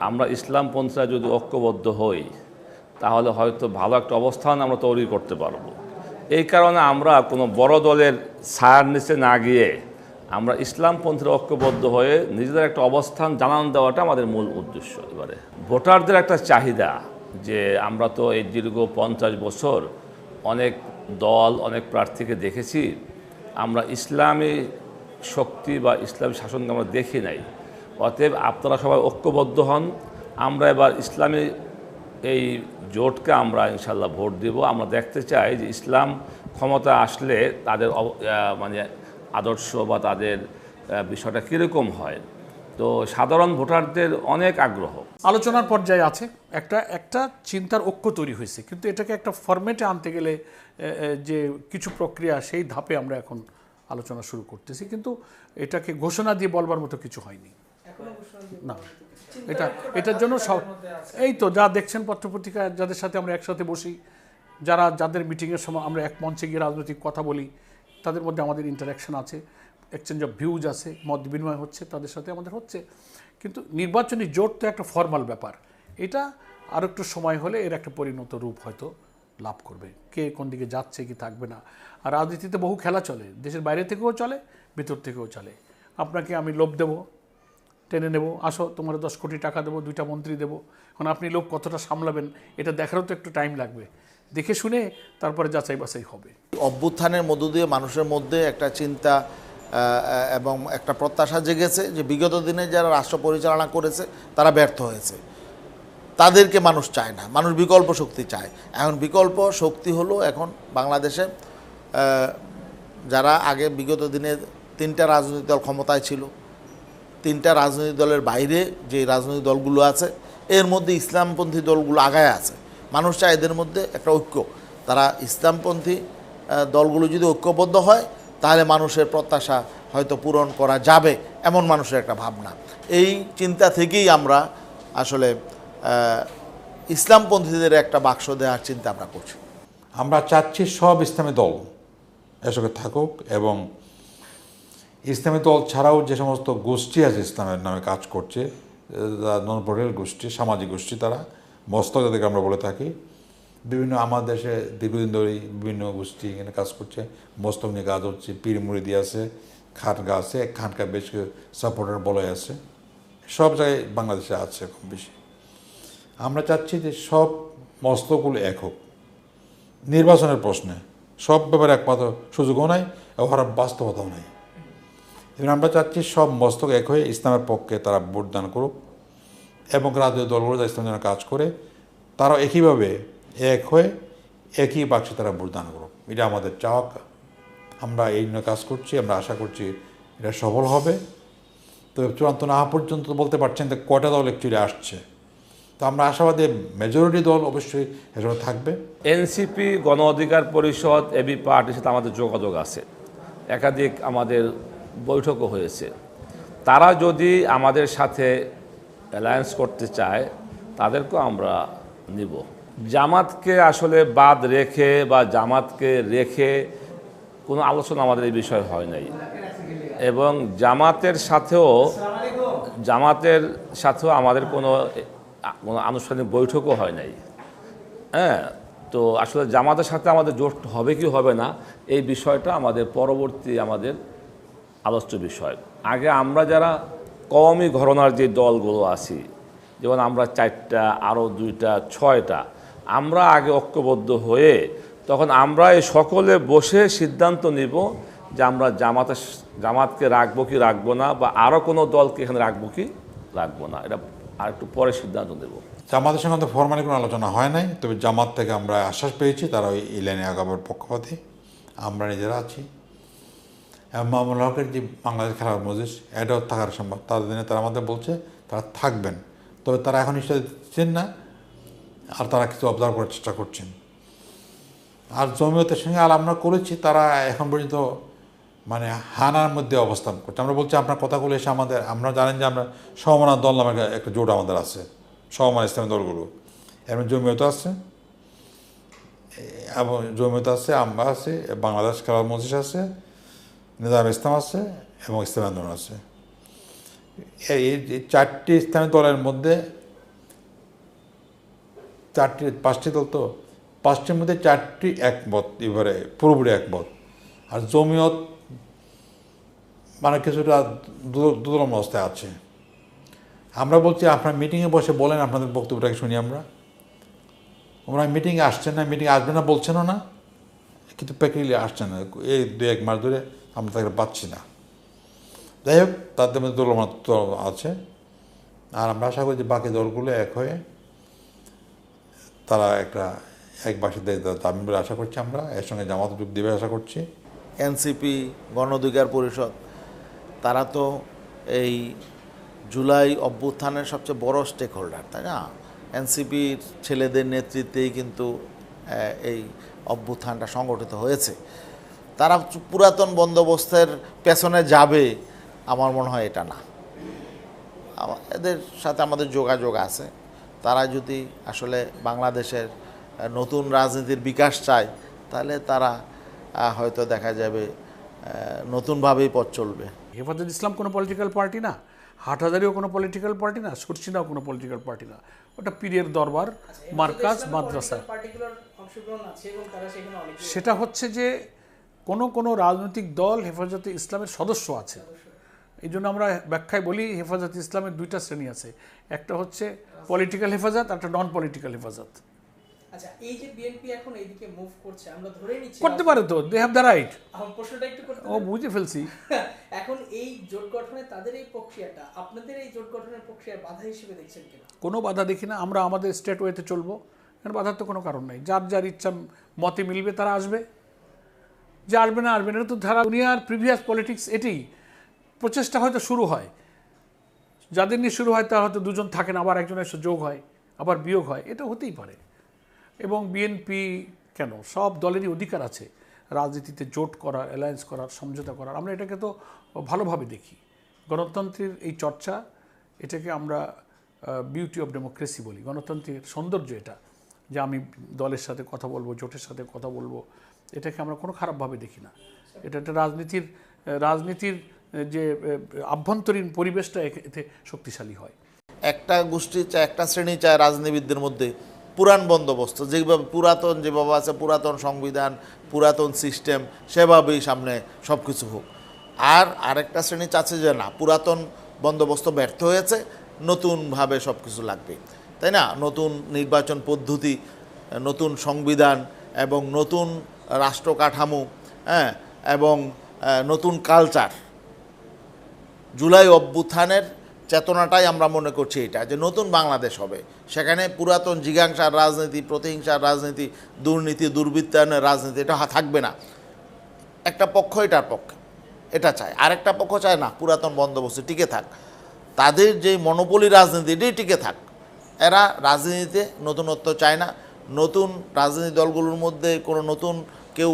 আমরা ইসলামপন্থীরা যদি ঐক্যবদ্ধ হই তাহলে হয়তো ভালো একটা অবস্থান আমরা তৈরি করতে পারবো। এই কারণে আমরা কোনো বড় দলের ছায়ার নিচে না গিয়ে আমরা ইসলামপন্থীরা ঐক্যবদ্ধ হয়ে নিজেদের একটা অবস্থান জানান দেওয়াটা আমাদের মূল উদ্দেশ্য। এবারে ভোটারদের একটা চাহিদা যে আমরা তো এই দীর্ঘ 50 বছর অনেক দল অনেক প্রার্থীকে দেখেছি, আমরা ইসলামী শক্তি বা ইসলামী শাসনকে আমরা দেখি নাই। অতএব আপনারা সবাই ঐক্যবদ্ধ হন, আমরা এবার ইসলামী এই জোটকে আমরা ইনশাল্লাহ ভোট দেব। আমরা দেখতে চাই যে ইসলাম ক্ষমতা আসলে তাদের মানে আদর্শ বা তাদের বিষয়টা কীরকম হয়। তো সাধারণ ভোটারদের অনেক আগ্রহ। আলোচনার পর্যায়ে আছে, একটা চিন্তার ঐক্য তৈরি হয়েছে, কিন্তু এটাকে একটা ফরম্যাটে আনতে গেলে যে কিছু প্রক্রিয়া, সেই ধাপে আমরা এখন আলোচনা শুরু করতেছি, কিন্তু এটাকে ঘোষণা দিয়ে বলবার মতো কিছু হয়নি না। এটার জন্য সব এই তো যা দেখছেন পত্রপত্রিকা, যাদের সাথে আমরা একসাথে বসি, যাদের মিটিংয়ের সময় আমরা এক মঞ্চে গিয়ে রাজনৈতিক কথা বলি, তাদের মধ্যে আমাদের ইন্টারাকশন আছে, এক্সচেঞ্জ অফ ভিউজ আছে, মত বিনিময় হচ্ছে, তাদের সাথে আমাদের হচ্ছে। কিন্তু নির্বাচনী জোট তো একটা ফর্মাল ব্যাপার, এটা আর একটু সময় হলে এর একটা পরিণত রূপ হয়তো লাভ করবে। কে কোন দিকে যাচ্ছে কি থাকবে না। আর রাজনীতিতে বহু খেলা চলে, দেশের বাইরে থেকেও চলে, ভিতর থেকেও চলে। আপনাকে আমি লোভ দেবো, টেনে নেব, আসো তোমার 10 কোটি টাকা দেবো, 2টা মন্ত্রী দেবো। এখন আপনি লোভ কতটা সামলাবেন এটা দেখারও তো একটু টাইম লাগবে, দেখে শুনে তারপরে যাচাই বাছাই হবে। অভ্যুত্থানের মধ্য দিয়ে মানুষের মধ্যে একটা চিন্তা এবং একটা প্রত্যাশা জেগেছে যে বিগত দিনে যারা রাষ্ট্র পরিচালনা করেছে তারা ব্যর্থ হয়েছে, তাদেরকে মানুষ চায় না, মানুষ বিকল্প শক্তি চায়। এখন বিকল্প শক্তি হলো এখন বাংলাদেশে যারা আগে বিগত দিনে 3টা রাজনৈতিক দল ক্ষমতায় ছিল, 3টা রাজনৈতিক দলের বাইরে যে রাজনৈতিক দলগুলো আছে এর মধ্যে ইসলামপন্থী দলগুলো আগায় আছে। মানুষ চায় এদের মধ্যে একটা ঐক্য। তারা ইসলামপন্থী দলগুলো যদি ঐক্যবদ্ধ হয় তাহলে মানুষের প্রত্যাশা হয়তো পূরণ করা যাবে, এমন মানুষের একটা ভাবনা। এই চিন্তা থেকেই আমরা আসলে ইসলামপন্থীদের একটা বাক্স দেওয়ার চিন্তা আমরা করছি। আমরা চাচ্ছি সব ইসলামী দল এসবে থাকুক, এবং ইসলামী দল ছাড়াও যে সমস্ত গোষ্ঠী আছে ইসলামের নামে কাজ করছে, নন পলিটিক্যাল গোষ্ঠী, সামাজিক গোষ্ঠী, তারা মস্তক যাদেরকে আমরা বলে থাকি, বিভিন্ন আমার দেশে দীর্ঘদিন ধরেই বিভিন্ন গোষ্ঠী এখানে কাজ করছে, মস্তক নিয়ে কাজ হচ্ছে, পীর মুরিদি আছে, খানকা আছে, খানকা বেশ কিছু সাপোর্টার বলয় আছে, সব জায়গায় বাংলাদেশে আছে কম বেশি। আমরা চাচ্ছি যে সব মস্তকগুলো এক হোক নির্বাচনের প্রশ্নে, সব ব্যাপারে একমাত্র সুযোগও নাই, ওর বাস্তবতাও নাই। এবং আমরা চাচ্ছি সব মস্তক এক হয়ে ইসলামের পক্ষে তারা ভোট দান করুক, এবং রাজনৈতিক দলগুলো যা ইসলামের জন্য কাজ করে তারাও একইভাবে এক হয়ে একই বাক্সে তারা ভোট দান করুক। এটা আমাদের চাওয়া, আমরা এই নিয়ে কাজ করছি, আমরা আশা করছি এটা সফল হবে। তো চূড়ান্ত না পর্যন্ত বলতে পারছেন যে কয়টা দল অ্যাকচুয়ালি আসছে, তো আমরা আশাবাদী মেজরিটি দল অবশ্যই এজন্য থাকবে। এনসিপি, গণ অধিকার পরিষদ, এবি পার্টির সাথে আমাদের যোগাযোগ আছে, একাধিক আমাদের বৈঠকও হয়েছে। তারা যদি আমাদের সাথে অ্যালায়েন্স করতে চায় তাদেরকেও আমরা নিব। জামাতকে আসলে বাদ রেখে বা জামাতকে রেখে কোনো আলোচনা আমাদের এই বিষয়ে হয় নাই, এবং জামাতের সাথেও আমাদের কোনো আনুষ্ঠানিক বৈঠকও হয় নাই। হ্যাঁ, তো আসলে জামাতের সাথে আমাদের জোট হবে কি হবে না এই বিষয়টা আমাদের পরবর্তী আমাদের আলোচ্য বিষয়। আগে আমরা যারা কওমি ঘরানার যে দলগুলো আছি, যেমন আমরা 4টা, আরও 2টা, 6টা, আমরা আগে ঐক্যবদ্ধ হয়ে তখন আমরা এই সকলে বসে সিদ্ধান্ত নিব যে আমরা জামাতকে রাখবো কি রাখবো না, বা আরও কোনো দলকে এখানে রাখবো কি রাখবো না, এটা আর একটু পরে সিদ্ধান্ত নেব। জামাতের সঙ্গে তো ফরমালি কোনো আলোচনা হয় নাই, তবে জামাত থেকে আমরা আশ্বাস পেয়েছি তারা এই লাইনে আগাবার পক্ষপাতী, আমরা নিজেরা আছি। মামুল হকের যে বাংলাদেশ খেলার মজলিস, এটাও থাকার সম্ভব, তাদের দিনে তারা আমাদের বলছে তারা থাকবেন, তবে তারা এখন নিশ্চয় দিচ্ছেন না, আর তারা কিছু অবজার্ভ করার চেষ্টা করছেন। আর জমিয়তের সঙ্গে আমরা করেছি, তারা এখন পর্যন্ত মানে হানার মধ্যে অবস্থান করছে। আমরা বলছি আপনার কথাগুলো এসে আমরা জানেন যে আমরা সমমানা দল নামে একটা জোট আমাদের আছে, সমমান ইসলামী দলগুলো, এমন জমিয়ত আছে, এবং জমিয়ত আছে, আমরা আছে, বাংলাদেশ খেলার মজলিস আছে, নিজাম ইসলাম আছে, এবং ইসলামী আন্দোলন আছে। এই 4টি ইসলামী দলের মধ্যে পাঁচটি দল তো, পাঁচটির মধ্যে চারটি একমত, এবারে পুরোপুরি একমত। আর জমিয়ত মানে কিছুটা দুর্বল অবস্থায় আছে। আমরা বলছি আপনার মিটিংয়ে বসে বলেন, আপনাদের বক্তব্যটাকে শুনি আমরা। ওরা মিটিংয়ে আসছেন না, মিটিংয়ে আসবে না বলছেনও না, কিন্তু প্র্যাকটিক্যালি আসছে না। এই 2-1 মাস ধরে আমরা তাকে পাচ্ছি না। যাই হোক, তাদের মধ্যে দুর্বলতা আছে। আর আমরা আশা করি যে বাকি দলগুলো এক হয়ে তারা একটা এক বাসিতে দাবি বলে আশা করছি আমরা। এর সঙ্গে জামাত যোগ দেবে আশা করছি। এনসিপি, গণ অধিকার পরিষদ, তারা তো এই জুলাই অভ্যুত্থানের সবচেয়ে বড় স্টেক হোল্ডার, তাই না? এনসিপির ছেলেদের নেতৃত্বেই কিন্তু এই অভ্যুত্থানটা সংগঠিত হয়েছে। তারা পুরাতন বন্দোবস্তের পেছনে যাবে আমার মনে হয় এটা না। এদের সাথে আমাদের যোগাযোগ আছে। তারা যদি আসলে বাংলাদেশের নতুন রাজনীতির বিকাশ চায়, তাহলে তারা হয়তো দেখা যাবে নতুনভাবেই পথ চলবে। হেফাজত ইসলাম কোনো পলিটিক্যাল পার্টি না, হাটহাজারিও কোনো পলিটিক্যাল পার্টি না, সুরসিনাও কোনো পলিটিক্যাল পার্টি না। ওটা পীরের দরবার, মার্কাজ, মাদ্রাসা। সেটা হচ্ছে যে কোনো রাজনৈতিক দল হেফাজতে ইসলামের সদস্য আছে। এই জন্য আমরা ব্যাখ্যায় বলি হেফাজত ইসলামের 2টা শ্রেণী আছে, একটা হচ্ছে পলিটিক্যাল হেফাজত, একটা নন পলিটিক্যাল হেফাজত। আচ্ছা, এই যে বিএনপি এখন এইদিকে মুভ করছে, আমরা ধরে নিচ্ছি করতে পারে তো, দে হ্যাভ দ্য রাইট। আমার প্রশ্নটা একটু করতে ও বুঝে ফেলছি। এখন এই জোট গঠনে তাদের এই প্রক্রিয়াটা আপনাদের এই জোট গঠনের প্রক্রিয়ার বাধা হিসেবে দেখছেন কিনা? কোনো বাধা দেখি না, আমরা আমাদের স্টেট ওয়েতে চলবো, কারণ বাধার তো কোনো কারণ নাই। যার যার ইচ্ছা মতে মিলবে তারা আসবে, যে আসবে না আসবে না, এটা তো ধারা দুনিয়ার প্রিভিয়াস পলিটিক্স। এটি প্রচেষ্টা হয়তো শুরু হয়, যাদের নিয়ে শুরু হয় তারা হয়তো 2জন থাকেন, আবার একজনের সাথে যোগ হয়, আবার বিয়োগ হয়, এটা হতেই পারে। এবং বিএনপি কেন, সব দলেরই অধিকার আছে রাজনীতিতে জোট করার, অ্যালায়েন্স করার, সমঝোতা করার। আমরা এটাকে তো ভালোভাবে দেখি। গণতন্ত্রের এই চর্চা, এটাকে আমরা বিউটি অফ ডেমোক্রেসি বলি। গণতন্ত্রের সৌন্দর্য এটা, যে আমি দলের সাথে কথা বলবো, জোটের সাথে কথা বলবো, এটাকে আমরা কোনো খারাপভাবে দেখি না। এটা একটা রাজনীতির যে আভ্যন্তরীণ পরিবেশটা এতে শক্তিশালী হয়। একটা গোষ্ঠী চায়, একটা শ্রেণী চায় রাজনীতিবিদদের মধ্যে পুরাণ বন্দোবস্ত, যেভাবে পুরাতন যেভাবে আছে, পুরাতন সংবিধান, পুরাতন সিস্টেম, সেভাবেই সামনে সব কিছু হোক। আর আরেকটা শ্রেণী চাচ্ছে যে না, পুরাতন বন্দোবস্ত ব্যর্থ হয়েছে, নতুনভাবে সব কিছু লাগবে, তাই না? নতুন নির্বাচন পদ্ধতি, নতুন সংবিধান এবং নতুন রাষ্ট্র কাঠামো, হ্যাঁ, এবং নতুন কালচার। জুলাই অভ্যুত্থানের চেতনাটাই আমরা মনে করছি এটা, যে নতুন বাংলাদেশ হবে, সেখানে পুরাতন জিজ্ঞাসার রাজনীতি, প্রতিহিংসার রাজনীতি, দুর্নীতি, দুর্বৃত্তায়নের রাজনীতি এটা থাকবে না। একটা পক্ষ এটার পক্ষে, এটা চায়, আরেকটা পক্ষ চায় না পুরাতন বন্দোবস্ত টিকে থাক, তাদের যে মনোপলি রাজনীতি এটাই টিকে থাক। এরা রাজনীতিতে নতুনত্ব চায় না। নতুন রাজনীতি দলগুলোর মধ্যে কোনো নতুন কেউ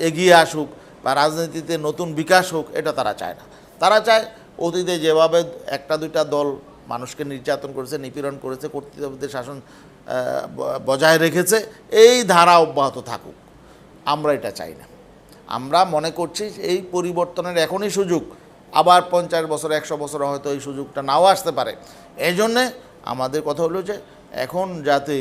এগিয়ে আসুক বা রাজনীতিতে নতুন বিকাশ হোক, এটা তারা চায় না। তারা চায় অতীতে যেভাবে 1-2টা দল মানুষকে নির্যাতন করেছে, নিপীড়ন করেছে, কর্তৃত্ববাদের শাসন বজায় রেখেছে, এই ধারা অব্যাহত থাকুক। আমরা এটা চাই না। আমরা মনে করছি এই পরিবর্তনের এখনই সুযোগ, আবার 50 বছর 100 বছর হয়তো এই সুযোগটা নাও আসতে পারে। এই জন্যে আমাদের কথা হলো যে এখন যাতে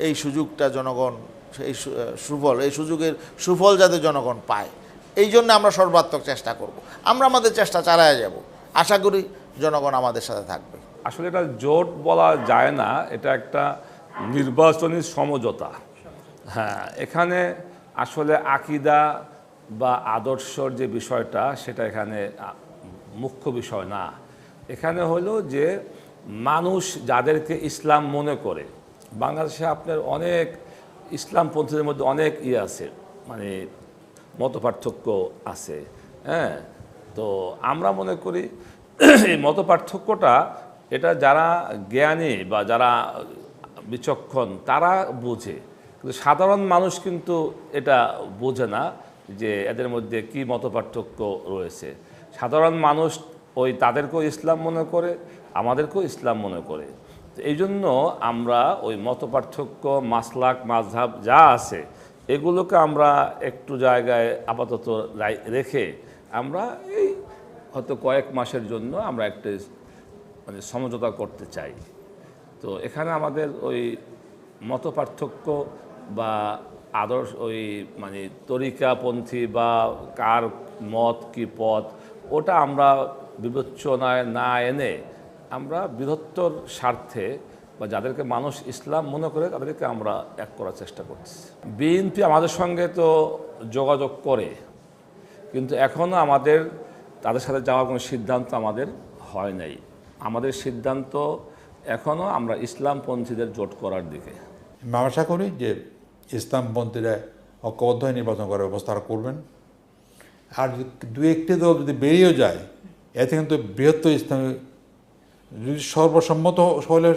এই সুযোগটা জনগণ, এই সুযোগের সুফল যাতে জনগণ পায়, এই জন্য আমরা সর্বাত্মক চেষ্টা করব। আমরা আমাদের চেষ্টা চালায় যাব, আশা করি জনগণ আমাদের সাথে থাকবে। আসলে এটা জোট বলা যায় না, এটা একটা নির্বাচনী সমঝোতা। হ্যাঁ, এখানে আসলে আকীদা বা আদর্শর যে বিষয়টা, সেটা এখানে মুখ্য বিষয় না। এখানে হলো যে মানুষ যাদেরকে ইসলাম মনে করে, বাংলাদেশে আপনার অনেক ইসলামপন্থীদের মধ্যে অনেক আছে, মানে মতপার্থক্য আছে। হ্যাঁ, তো আমরা মনে করি এই মতপার্থক্যটা, এটা যারা জ্ঞানী বা যারা বিচক্ষণ তারা বোঝে, কিন্তু সাধারণ মানুষ কিন্তু এটা বোঝে না যে এদের মধ্যে কি মতপার্থক্য রয়েছে। সাধারণ মানুষ ওই তাদেরকেও ইসলাম মনে করে, আমাদেরকেও ইসলাম মনে করে। তো এই জন্য আমরা ওই মতপার্থক্য, মাসলাক, মাযহাব যা আছে, এগুলোকে আমরা একটু জায়গায় আপাতত রেখে আমরা এই হয়তো কয়েক মাসের জন্য আমরা একটা মানে সমঝোতা করতে চাই। তো এখানে আমাদের ওই মতপার্থক্য বা আদর্শ ওই মানে তরিকাপন্থী বা কার মত কি পথ ওটা আমরা বিবেচনায় না এনে আমরা বৃহত্তর স্বার্থে বা যাদেরকে মানুষ ইসলাম মনে করে তাদেরকে আমরা এক করার চেষ্টা করছি। বিএনপি আমাদের সঙ্গে তো যোগাযোগ করে, কিন্তু এখনও আমাদের তাদের সাথে যাওয়ার কোনো সিদ্ধান্ত আমাদের হয় নাই। আমাদের সিদ্ধান্ত এখনও আমরা ইসলামপন্থীদের জোট করার দিকে। আমি আশা করি যে ইসলামপন্থীরা ঐক্যবদ্ধ হয়ে নির্বাচন করার ব্যবস্থা তারা করবেন। আর দু একটি দল যদি বেরিয়েও যায়, এতে কিন্তু বৃহত্তর ইসলামী যদি সর্বসম্মত হলে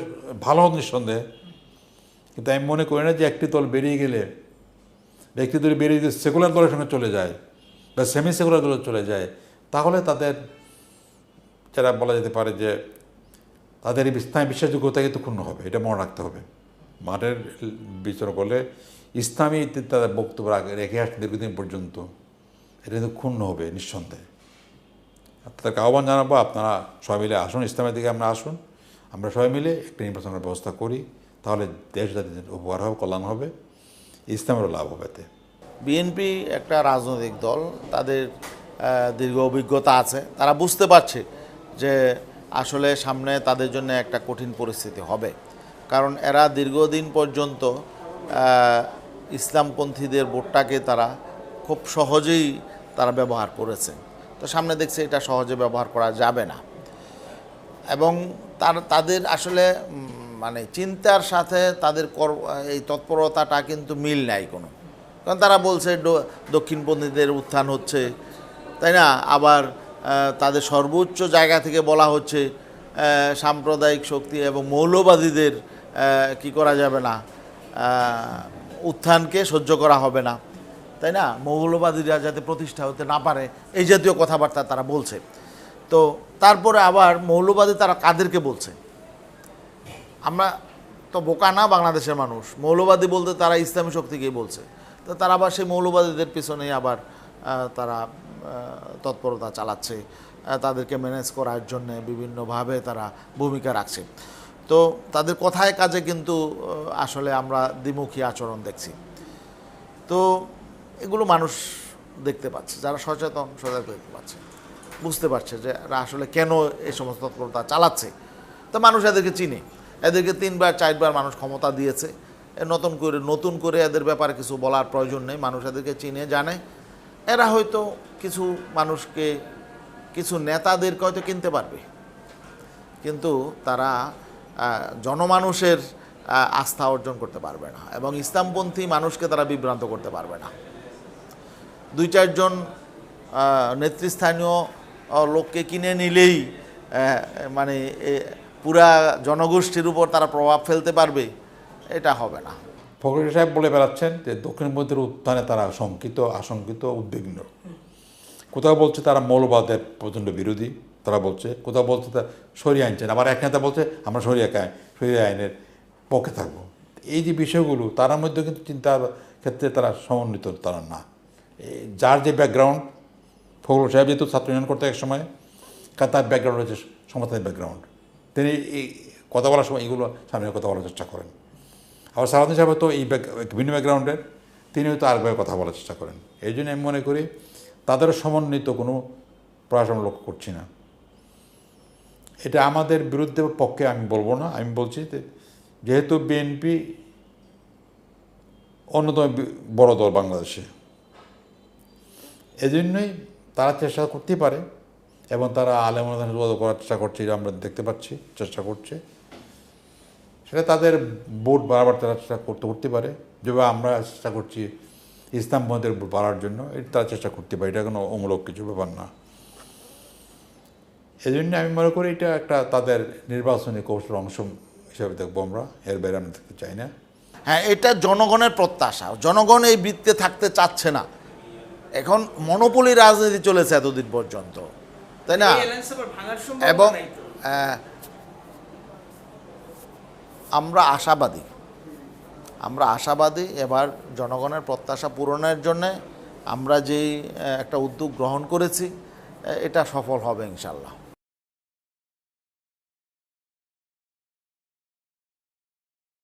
ভালো হতো নিঃসন্দেহে, কিন্তু আমি মনে করি না যে একটি দল বেরিয়ে গেলে একটি দল বেরিয়ে যদি সেকুলার দলের সঙ্গে চলে যায় বা সেমি সেকুলার দলে চলে যায়, তাহলে তাদের যারা বলা যেতে পারে যে তাদের এই ইসলামী বিশ্বাসযোগ্যতা কিন্তু ক্ষুণ্ণ হবে। এটা মনে রাখতে হবে। মাঠের বিচরণ করলে ইসলামী তাদের বক্তব্য রেখে আসছে দীর্ঘদিন পর্যন্ত, এটা কিন্তু ক্ষুণ্ণ হবে নিঃসন্দেহে। তাদেরকে আহ্বান জানাবো, আপনারা সবাই মিলে আসুন, ইসলামের দিকে আমরা আসুন, আমরা সবাই মিলে একটা নির্বাচনের ব্যবস্থা করি, তাহলে দেশ জাতির উপকার হবে, কল্যাণ হবে, ইসলামেরও লাভ হবে। এতে বিএনপি একটা রাজনৈতিক দল, তাদের দীর্ঘ অভিজ্ঞতা আছে, তারা বুঝতে পারছে যে আসলে সামনে তাদের জন্য একটা কঠিন পরিস্থিতি হবে, কারণ এরা দীর্ঘদিন পর্যন্ত ইসলামপন্থীদের ভোটটাকে তারা খুব সহজেই তারা ব্যবহার করেছে। তো সামনে দেখছে এটা সহজে ব্যবহার করা যাবে না, এবং তাদের আসলে মানে চিন্তার সাথে তাদের এই তৎপরতাটা কিন্তু মিল নাই কোনো। কারণ তারা বলছে দক্ষিণপন্থীদের উত্থান হচ্ছে, তাই না? আবার তাদের সর্বোচ্চ জায়গা থেকে বলা হচ্ছে সাম্প্রদায়িক শক্তি এবং মৌলবাদীদের কি করা যাবে না, উত্থানকে সহ্য করা হবে না, তাই না? মৌলবাদীরা যাতে প্রতিষ্ঠা হতে না পারে, এই জাতীয় কথাবার্তা তারা বলছে। তো তারপরে আবার মৌলবাদী তারা কাদেরকে বলছে? আমরা তো বোকা না বাংলাদেশের মানুষ, মৌলবাদী বলতে তারা ইসলামী শক্তিকেই বলছে। তো তারা আবার সেই মৌলবাদীদের পিছনেই আবার তারা তৎপরতা চালাচ্ছে, তাদেরকে ম্যানেজ করার জন্য বিভিন্নভাবে তারা ভূমিকা রাখছে। তো তাদের কথায় কাজে কিন্তু আসলে আমরা দ্বিমুখী আচরণ দেখছি। তো এগুলো মানুষ দেখতে পাচ্ছে, যারা সচেতন দেখতে পাচ্ছে, বুঝতে পারছে যে এরা আসলে কেন এই সমস্ত তৎপরতা চালাচ্ছে। তো মানুষ এদেরকে চিনে, এদেরকে 3বার 4বার মানুষ ক্ষমতা দিয়েছে, নতুন করে এদের ব্যাপারে কিছু বলার প্রয়োজন নেই। মানুষ এদেরকে চিনে জানে। এরা হয়তো কিছু মানুষকে, কিছু নেতাদেরকে হয়তো কিনতে পারবে, কিন্তু তারা জনমানুষের আস্থা অর্জন করতে পারবে না, এবং ইসলামপন্থী মানুষকে তারা বিভ্রান্ত করতে পারবে না। 2-4 জন নেতৃস্থানীয় লোককে কিনে নিলেই মানে পুরা জনগোষ্ঠীর উপর তারা প্রভাব ফেলতে পারবে, এটা হবে না। ফখরুল সাহেব বলে বেড়াচ্ছেন যে দক্ষিণপন্থীর উত্থানে তারা আশঙ্কিত, উদ্বিগ্ন। কোথাও বলছে তারা মৌলবাদের প্রচণ্ড বিরোধী, তারা বলছে, কোথাও বলছে তারা সরিয়ে আনছেন, আবার এক নেতা বলছে আমরা সরিয়ে আইনের পক্ষে থাকবো। এই যে বিষয়গুলো তার মধ্যে কিন্তু চিন্তার ক্ষেত্রে তারা সমন্বিত তারা না। যার যে ব্যাকগ্রাউন্ড, ফখরুল সাহেব যেহেতু ছাত্র ইউনিয়ন করতে এক সময়, তার ব্যাকগ্রাউন্ড হচ্ছে সমতার ব্যাকগ্রাউন্ড, তিনি এই কথা বলার সময় এগুলো সামনে কথা বলার চেষ্টা করেন। আবার সালাউদ্দিন সাহেব তো এই ভিন্ন ব্যাকগ্রাউন্ডের, তিনি হয়তো আরেকভাবে কথা বলার চেষ্টা করেন। এই জন্য আমি মনে করি তাদের সমন্বিত কোনো প্রয়াস আমরা লক্ষ্য করছি না। এটা আমাদের বিরুদ্ধে পক্ষে আমি বলবো না, আমি বলছি যেহেতু বিএনপি অন্যতম বড় দল বাংলাদেশে, এজন্যই তারা চেষ্টা করতেই পারে, এবং তারা আলেমুল যোগাযোগ করার চেষ্টা করছে, আমরা দেখতে পাচ্ছি চেষ্টা করছে। সেটা তাদের ভোট বাড়াবার তারা চেষ্টা করতে পারে, যেভাবে আমরা চেষ্টা করছি ইসলামপন্থীর ভোট বাড়ার জন্য, এটা তারা চেষ্টা করতে পারে, এটা কোনো অমূলক কিছু ব্যাপার না। এই জন্য আমি মনে করি এটা একটা তাদের নির্বাচনী কৌশলের অংশ হিসাবে দেখবো আমরা, এর বাইরে আমরা দেখতে চাই না। হ্যাঁ, এটা জনগণের প্রত্যাশা, জনগণ এই বৃত্তে থাকতে চাচ্ছে না। এখন মনোপলি রাজনীতি চলেছে এতদিন পর্যন্ত, তাই না? এবং আমরা আশাবাদী এবার জনগণের প্রত্যাশা পূরণের জন্যে আমরা যেই একটা উদ্যোগ গ্রহণ করেছি, এটা সফল হবে ইনশাল্লাহ।